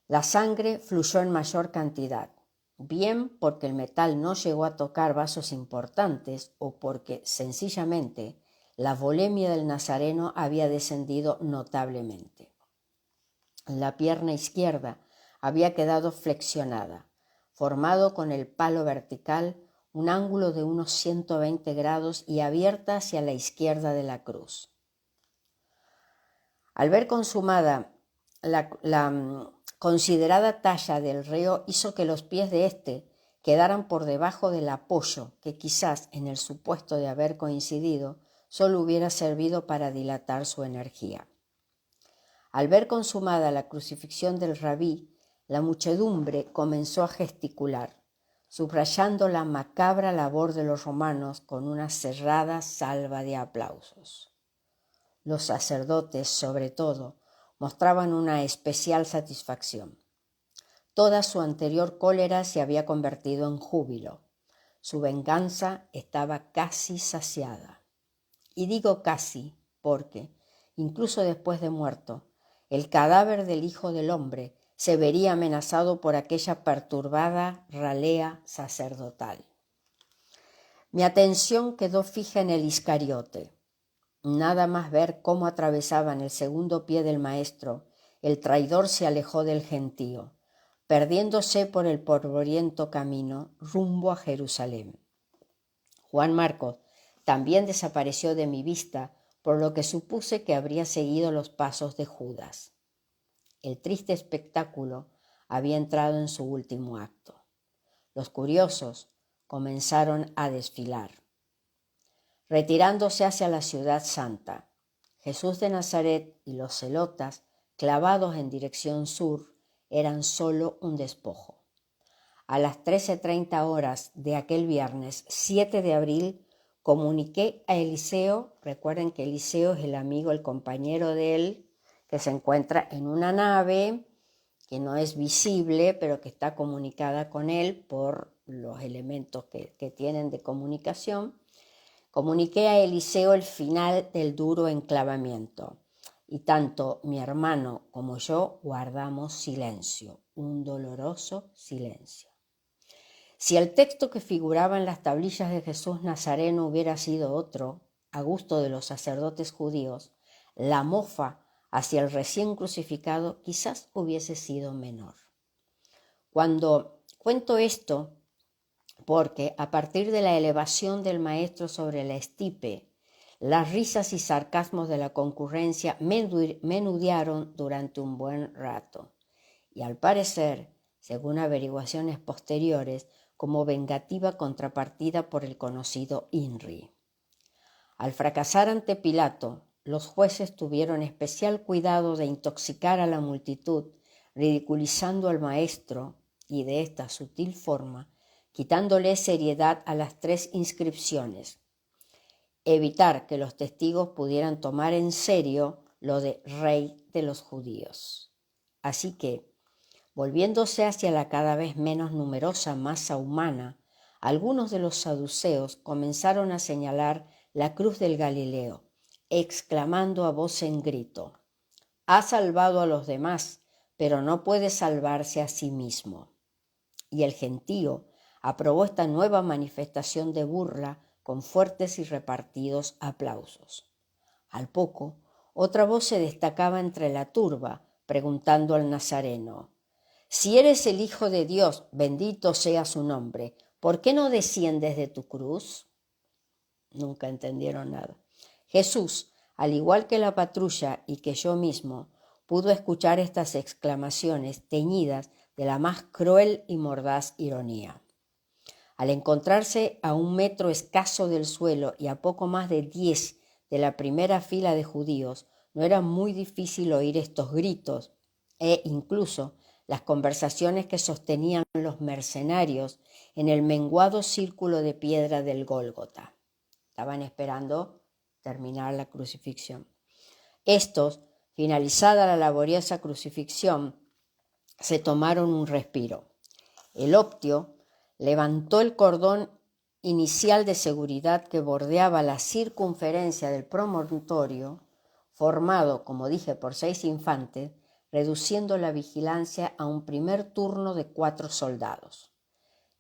La sangre fluyó en mayor cantidad, bien porque el metal no llegó a tocar vasos importantes o porque, sencillamente, la volemia del nazareno había descendido notablemente. La pierna izquierda había quedado flexionada, formado con el palo vertical un ángulo de unos 120 grados y abierta hacia la izquierda de la cruz. Al ver consumada la considerada talla del reo, hizo que los pies de éste quedaran por debajo del apoyo, que quizás, en el supuesto de haber coincidido, solo hubiera servido para dilatar su energía. Al ver consumada la crucifixión del rabí, la muchedumbre comenzó a gesticular, subrayando la macabra labor de los romanos con una cerrada salva de aplausos. Los sacerdotes, sobre todo, mostraban una especial satisfacción. Toda su anterior cólera se había convertido en júbilo. Su venganza estaba casi saciada. Y digo casi porque, incluso después de muerto, el cadáver del Hijo del Hombre se vería amenazado por aquella perturbada ralea sacerdotal. Mi atención quedó fija en el Iscariote. Nada más ver cómo atravesaban el segundo pie del maestro, el traidor se alejó del gentío, perdiéndose por el polvoriento camino rumbo a Jerusalén. Juan Marcos también desapareció de mi vista, por lo que supuse que habría seguido los pasos de Judas. El triste espectáculo había entrado en su último acto. Los curiosos comenzaron a desfilar, retirándose hacia la ciudad santa. Jesús de Nazaret y los celotas, clavados en dirección sur, eran solo un despojo. A las 13:30 horas de aquel viernes 7 de abril, comuniqué a Eliseo, recuerden que Eliseo es el amigo, el compañero de él, que se encuentra en una nave que no es visible, pero que está comunicada con él por los elementos que tienen de comunicación. Comuniqué a Eliseo el final del duro enclavamiento, y tanto mi hermano como yo guardamos silencio, un doloroso silencio. Si el texto que figuraba en las tablillas de Jesús Nazareno hubiera sido otro, a gusto de los sacerdotes judíos, la mofa hacia el recién crucificado quizás hubiese sido menor. Cuando cuento esto, porque a partir de la elevación del maestro sobre la estipe, las risas y sarcasmos de la concurrencia menudearon durante un buen rato, y al parecer, según averiguaciones posteriores, como vengativa contrapartida por el conocido INRI. Al fracasar ante Pilato, los jueces tuvieron especial cuidado de intoxicar a la multitud, ridiculizando al maestro y de esta sutil forma, quitándole seriedad a las 3 inscripciones, evitar que los testigos pudieran tomar en serio lo de rey de los judíos. Así que, volviéndose hacia la cada vez menos numerosa masa humana, algunos de los saduceos comenzaron a señalar la cruz del Galileo, exclamando a voz en grito: Ha salvado a los demás, pero no puede salvarse a sí mismo. Y el gentío aprobó esta nueva manifestación de burla con fuertes y repartidos aplausos. Al poco, otra voz se destacaba entre la turba, preguntando al nazareno: «Si eres el Hijo de Dios, bendito sea su nombre, ¿por qué no desciendes de tu cruz?». Nunca entendieron nada. Jesús, al igual que la patrulla y que yo mismo, pudo escuchar estas exclamaciones teñidas de la más cruel y mordaz ironía. Al encontrarse a 1 metro escaso del suelo y a poco más de 10 de la primera fila de judíos, no era muy difícil oír estos gritos e incluso las conversaciones que sostenían los mercenarios en el menguado círculo de piedra del Gólgota. Estaban esperando terminar la crucifixión. Estos, finalizada la laboriosa crucifixión, se tomaron un respiro. El optio levantó el cordón inicial de seguridad que bordeaba la circunferencia del promontorio, formado, como dije, por 6 infantes, reduciendo la vigilancia a un primer turno de 4 soldados.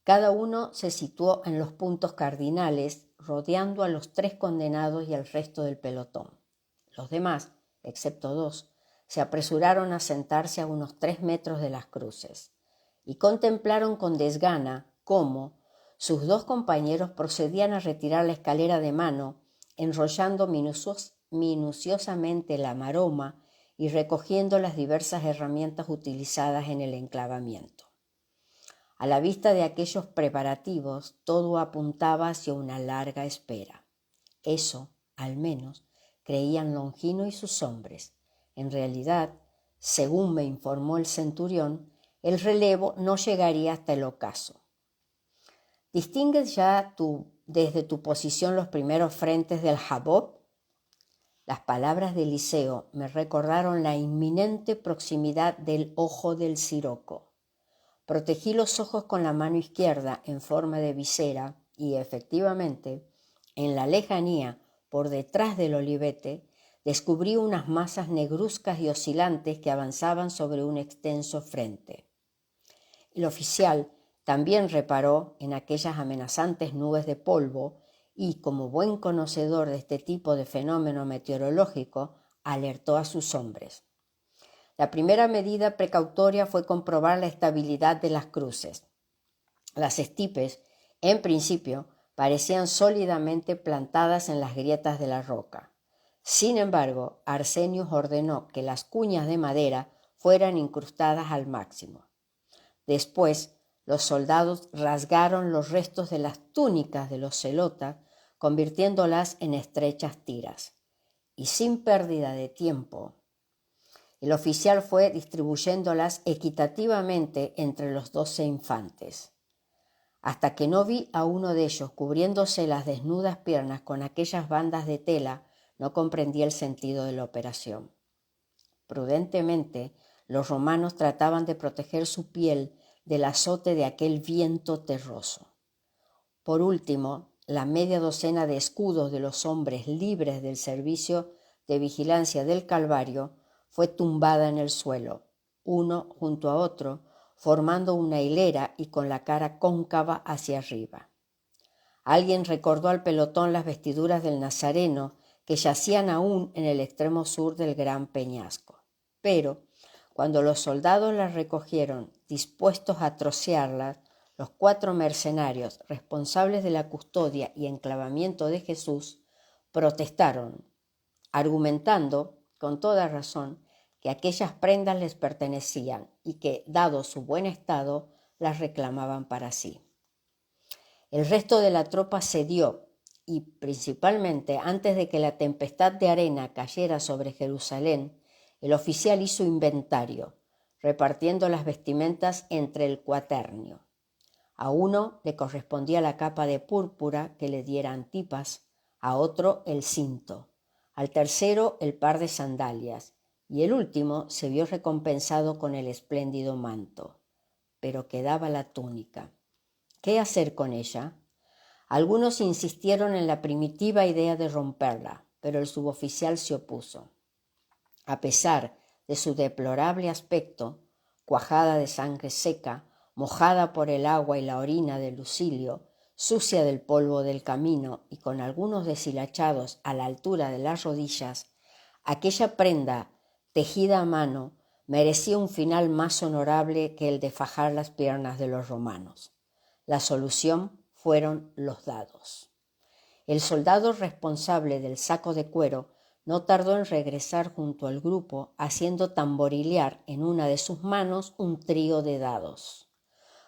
Cada uno se situó en los puntos cardinales, rodeando a los 3 condenados y al resto del pelotón. Los demás, excepto 2, se apresuraron a sentarse a unos 3 metros de las cruces y contemplaron con desgana cómo sus 2 compañeros procedían a retirar la escalera de mano, enrollando minuciosamente la maroma y recogiendo las diversas herramientas utilizadas en el enclavamiento. A la vista de aquellos preparativos, todo apuntaba hacia una larga espera. Eso, al menos, creían Longino y sus hombres. En realidad, según me informó el centurión, el relevo no llegaría hasta el ocaso. ¿Distingues ya desde tu posición los primeros frentes del Jabob? Las palabras de Eliseo me recordaron la inminente proximidad del ojo del siroco. Protegí los ojos con la mano izquierda en forma de visera y, efectivamente, en la lejanía, por detrás del olivete, descubrí unas masas negruzcas y oscilantes que avanzaban sobre un extenso frente. El oficial también reparó en aquellas amenazantes nubes de polvo y, como buen conocedor de este tipo de fenómeno meteorológico, alertó a sus hombres. La primera medida precautoria fue comprobar la estabilidad de las cruces. Las estipes, en principio, parecían sólidamente plantadas en las grietas de la roca. Sin embargo, Arsenius ordenó que las cuñas de madera fueran incrustadas al máximo. Después, los soldados rasgaron los restos de las túnicas de los celotas, convirtiéndolas en estrechas tiras. Y sin pérdida de tiempo, el oficial fue distribuyéndolas equitativamente entre los 12 infantes, hasta que no vi a uno de ellos cubriéndose las desnudas piernas con aquellas bandas de tela. No comprendí el sentido de la operación. Prudentemente, los romanos trataban de proteger su piel del azote de aquel viento terroso. Por último, la media docena de escudos de los hombres libres del servicio de vigilancia del Calvario fue tumbada en el suelo, uno junto a otro, formando una hilera y con la cara cóncava hacia arriba. Alguien recordó al pelotón las vestiduras del Nazareno que yacían aún en el extremo sur del gran peñasco. Pero, cuando los soldados las recogieron, dispuestos a trocearlas, los 4 mercenarios responsables de la custodia y enclavamiento de Jesús protestaron, argumentando, con toda razón, que aquellas prendas les pertenecían y que, dado su buen estado, las reclamaban para sí. El resto de la tropa cedió y, principalmente, antes de que la tempestad de arena cayera sobre Jerusalén, el oficial hizo inventario, repartiendo las vestimentas entre el cuaternio. A uno le correspondía la capa de púrpura que le diera Antipas, a otro el cinto, al tercero el par de sandalias, y el último se vio recompensado con el espléndido manto. Pero quedaba la túnica. ¿Qué hacer con ella? Algunos insistieron en la primitiva idea de romperla, pero el suboficial se opuso. A pesar de su deplorable aspecto, cuajada de sangre seca, mojada por el agua y la orina de Lucilio, sucia del polvo del camino y con algunos deshilachados a la altura de las rodillas, aquella prenda tejida a mano merecía un final más honorable que el de fajar las piernas de los romanos. La solución fueron los dados. El soldado responsable del saco de cuero no tardó en regresar junto al grupo, haciendo tamborilear en una de sus manos un trío de dados.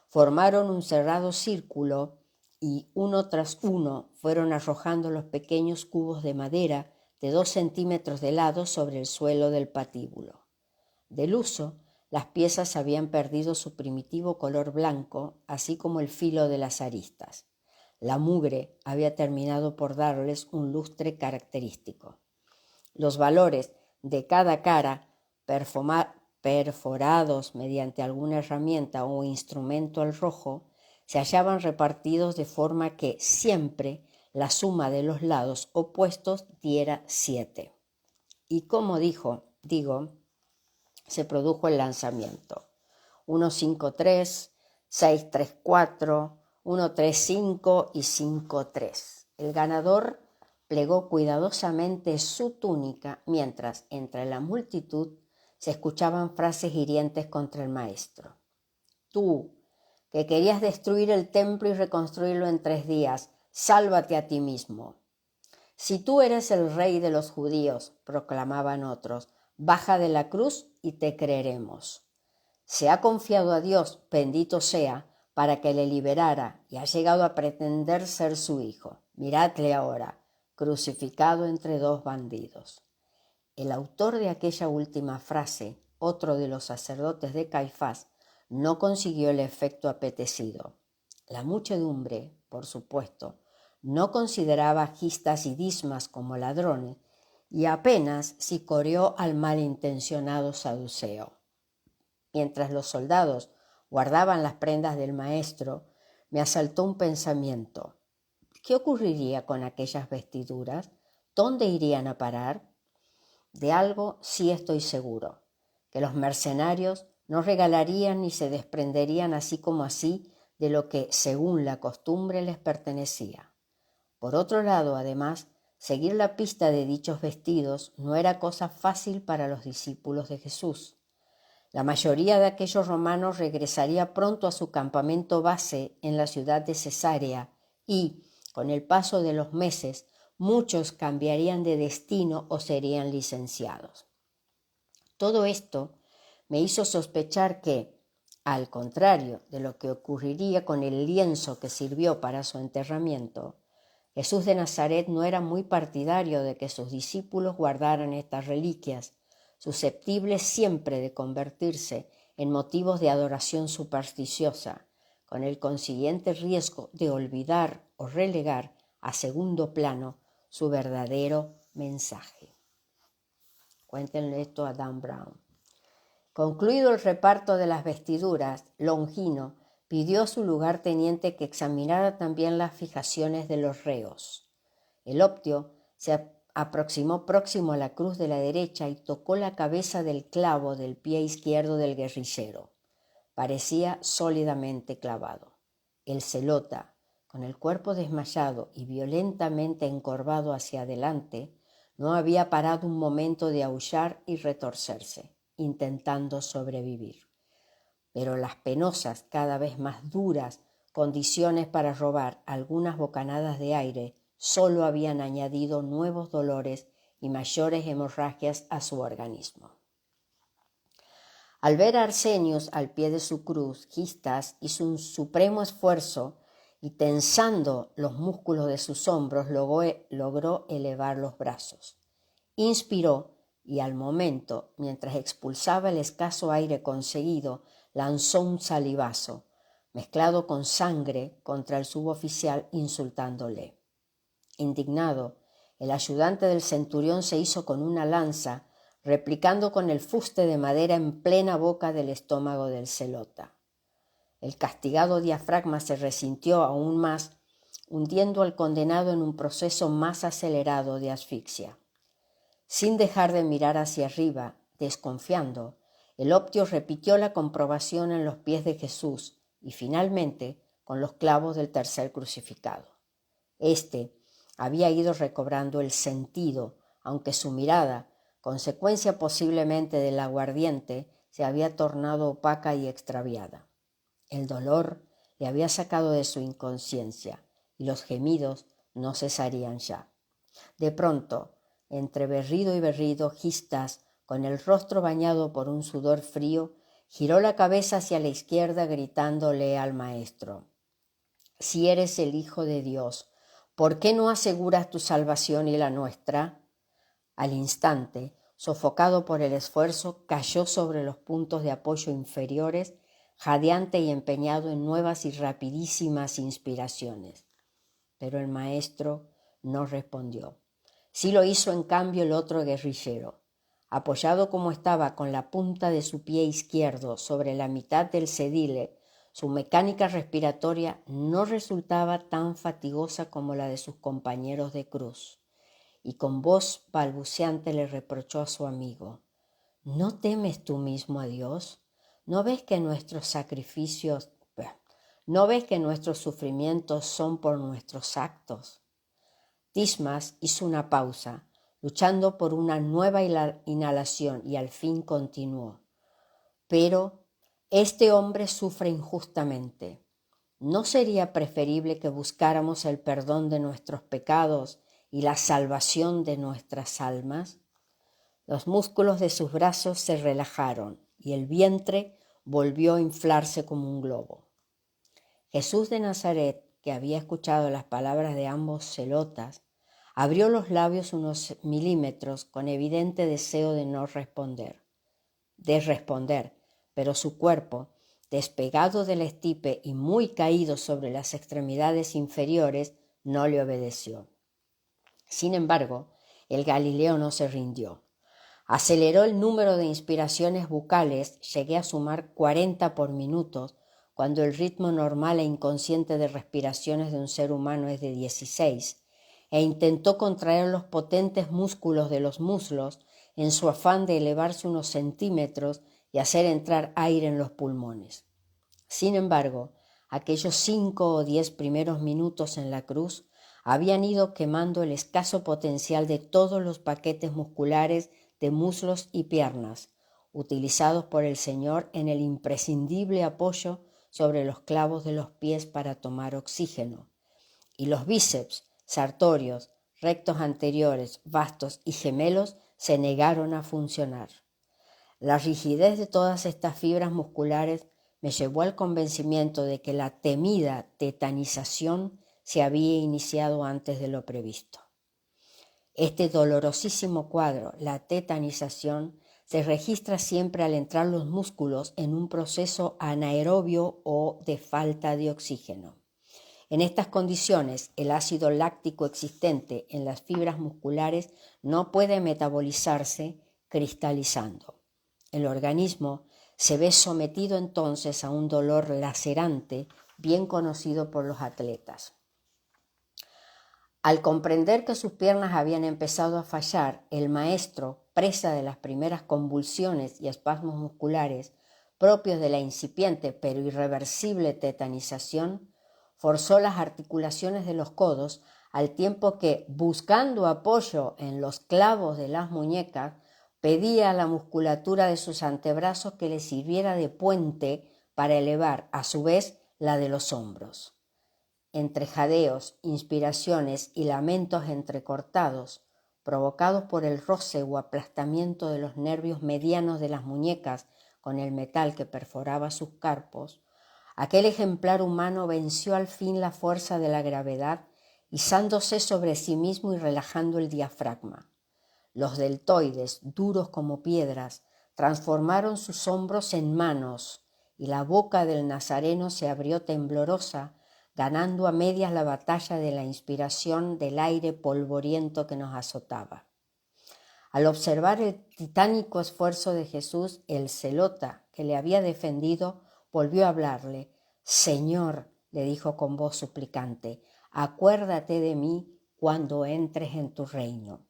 Formaron un cerrado círculo y uno tras uno fueron arrojando los pequeños cubos de madera de 2 centímetros de lado sobre el suelo del patíbulo. Del uso, las piezas habían perdido su primitivo color blanco, así como el filo de las aristas. La mugre había terminado por darles un lustre característico. Los valores de cada cara, perforados mediante alguna herramienta o instrumento al rojo, se hallaban repartidos de forma que siempre la suma de los lados opuestos diera 7. Y como digo, se produjo el lanzamiento. 1-5-3, 6-3-4, 1-3-5 y 5-3. El ganador plegó cuidadosamente su túnica mientras entre la multitud se escuchaban frases hirientes contra el maestro. Tú, que querías destruir el templo y reconstruirlo en 3 días, sálvate a ti mismo. Si tú eres el rey de los judíos, proclamaban otros, baja de la cruz y te creeremos. Se ha confiado a Dios, bendito sea, para que le liberara y ha llegado a pretender ser su hijo. Miradle ahora, crucificado entre 2 bandidos. El autor de aquella última frase, otro de los sacerdotes de Caifás, no consiguió el efecto apetecido. La muchedumbre, por supuesto, no consideraba a Gistas y Dismas como ladrones y apenas sicoreó al malintencionado saduceo. Mientras los soldados guardaban las prendas del maestro, me asaltó un pensamiento. ¿Qué ocurriría con aquellas vestiduras? ¿Dónde irían a parar? De algo sí estoy seguro, que los mercenarios no regalarían ni se desprenderían así como así de lo que, según la costumbre, les pertenecía. Por otro lado, además, seguir la pista de dichos vestidos no era cosa fácil para los discípulos de Jesús. La mayoría de aquellos romanos regresaría pronto a su campamento base en la ciudad de Cesarea y, con el paso de los meses, muchos cambiarían de destino o serían licenciados. Todo esto me hizo sospechar que, al contrario de lo que ocurriría con el lienzo que sirvió para su enterramiento, Jesús de Nazaret no era muy partidario de que sus discípulos guardaran estas reliquias, susceptibles siempre de convertirse en motivos de adoración supersticiosa, con el consiguiente riesgo de olvidar o relegar a segundo plano su verdadero mensaje. Cuéntenle esto a Dan Brown. Concluido el reparto de las vestiduras, Longino pidió a su lugarteniente que examinara también las fijaciones de los reos. El optio se aproximó próximo a la cruz de la derecha y tocó la cabeza del clavo del pie izquierdo del guerrillero. Parecía sólidamente clavado. El celota, con el cuerpo desmayado y violentamente encorvado hacia adelante, no había parado un momento de aullar y retorcerse, intentando sobrevivir. Pero las penosas, cada vez más duras, condiciones para robar algunas bocanadas de aire solo habían añadido nuevos dolores y mayores hemorragias a su organismo. Al ver a Arsenius al pie de su cruz, Gistas hizo un supremo esfuerzo y, tensando los músculos de sus hombros, logró elevar los brazos. Inspiró y al momento, mientras expulsaba el escaso aire conseguido, lanzó un salivazo, mezclado con sangre, contra el suboficial, insultándole. Indignado, el ayudante del centurión se hizo con una lanza, replicando con el fuste de madera en plena boca del estómago del celota. El castigado diafragma se resintió aún más, hundiendo al condenado en un proceso más acelerado de asfixia. Sin dejar de mirar hacia arriba, Desconfiando, el optio repitió la comprobación en los pies de Jesús y finalmente con los clavos del tercer crucificado. Este había ido recobrando el sentido, aunque su mirada, consecuencia posiblemente del aguardiente, se había tornado opaca y extraviada. El dolor le había sacado de su inconsciencia y los gemidos no cesarían ya. De pronto, entre berrido y berrido, Gistas, con el rostro bañado por un sudor frío, giró la cabeza hacia la izquierda gritándole al maestro: «Si eres el Hijo de Dios, ¿por qué no aseguras tu salvación y la nuestra?». Al instante, sofocado por el esfuerzo, cayó sobre los puntos de apoyo inferiores, jadeante y empeñado en nuevas y rapidísimas inspiraciones. Pero el maestro no respondió. Sí lo hizo en cambio el otro guerrillero. Apoyado como estaba con la punta de su pie izquierdo sobre la mitad del sedile, su mecánica respiratoria no resultaba tan fatigosa como la de sus compañeros de cruz, y con voz balbuceante le reprochó a su amigo: «¿No temes tú mismo a Dios? ¿No ves que nuestros sacrificios, no ves que nuestros sufrimientos son por nuestros actos?». Dismas hizo una pausa, luchando por una nueva inhalación, y al fin continuó: «Pero este hombre sufre injustamente. ¿No sería preferible que buscáramos el perdón de nuestros pecados y la salvación de nuestras almas?». Los músculos de sus brazos se relajaron y el vientre volvió a inflarse como un globo. Jesús de Nazaret, que había escuchado las palabras de ambos celotas, abrió los labios unos milímetros con evidente deseo de responder, pero su cuerpo, despegado del estipe y muy caído sobre las extremidades inferiores, no le obedeció. Sin embargo, el Galileo no se rindió. Aceleró el número de inspiraciones bucales, llegué a sumar 40 por minuto, cuando el ritmo normal e inconsciente de respiraciones de un ser humano es de 16, e intentó contraer los potentes músculos de los muslos en su afán de elevarse unos centímetros y hacer entrar aire en los pulmones. Sin embargo, aquellos 5 o 10 primeros minutos en la cruz habían ido quemando el escaso potencial de todos los paquetes musculares de muslos y piernas, utilizados por el Señor en el imprescindible apoyo sobre los clavos de los pies para tomar oxígeno, y los bíceps, sartorios, rectos anteriores, vastos y gemelos se negaron a funcionar. La rigidez de todas estas fibras musculares me llevó al convencimiento de que la temida tetanización se había iniciado antes de lo previsto. Este dolorosísimo cuadro, la tetanización, se registra siempre al entrar los músculos en un proceso anaerobio o de falta de oxígeno. En estas condiciones, el ácido láctico existente en las fibras musculares no puede metabolizarse cristalizando. El organismo se ve sometido entonces a un dolor lacerante bien conocido por los atletas. Al comprender que sus piernas habían empezado a fallar, el maestro, presa de las primeras convulsiones y espasmos musculares propios de la incipiente pero irreversible tetanización, forzó las articulaciones de los codos al tiempo que, buscando apoyo en los clavos de las muñecas, pedía a la musculatura de sus antebrazos que le sirviera de puente para elevar a su vez la de los hombros. Entre jadeos, inspiraciones y lamentos entrecortados, provocados por el roce o aplastamiento de los nervios medianos de las muñecas con el metal que perforaba sus carpos, aquel ejemplar humano venció al fin la fuerza de la gravedad, izándose sobre sí mismo y relajando el diafragma. Los deltoides, duros como piedras, transformaron sus hombros en manos, y la boca del nazareno se abrió temblorosa, ganando a medias la batalla de la inspiración del aire polvoriento que nos azotaba. Al observar el titánico esfuerzo de Jesús, el celota que le había defendido volvió a hablarle. «Señor», le dijo con voz suplicante, «acuérdate de mí cuando entres en tu reino».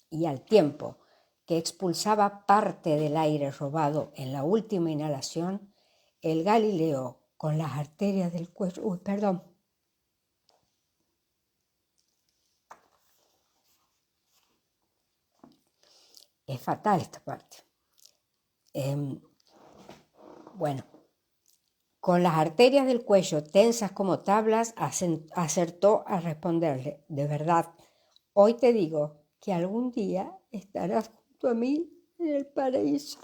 Y al tiempo que expulsaba parte del aire robado en la última inhalación, el Galileo, con las arterias del cuello... Uy, perdón. Es fatal esta parte. Bueno, con las arterias del cuello tensas como tablas, acertó a responderle: de verdad, hoy te digo que algún día estarás junto a mí en el paraíso.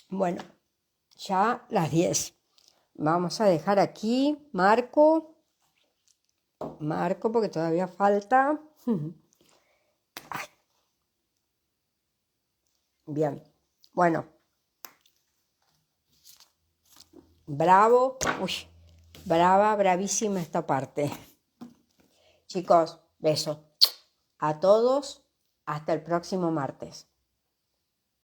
Bueno, ya las 10. Vamos a dejar aquí, marco, porque todavía falta. Bien, bueno, bravo, bravísima esta parte. Chicos, beso a todos, hasta el próximo martes.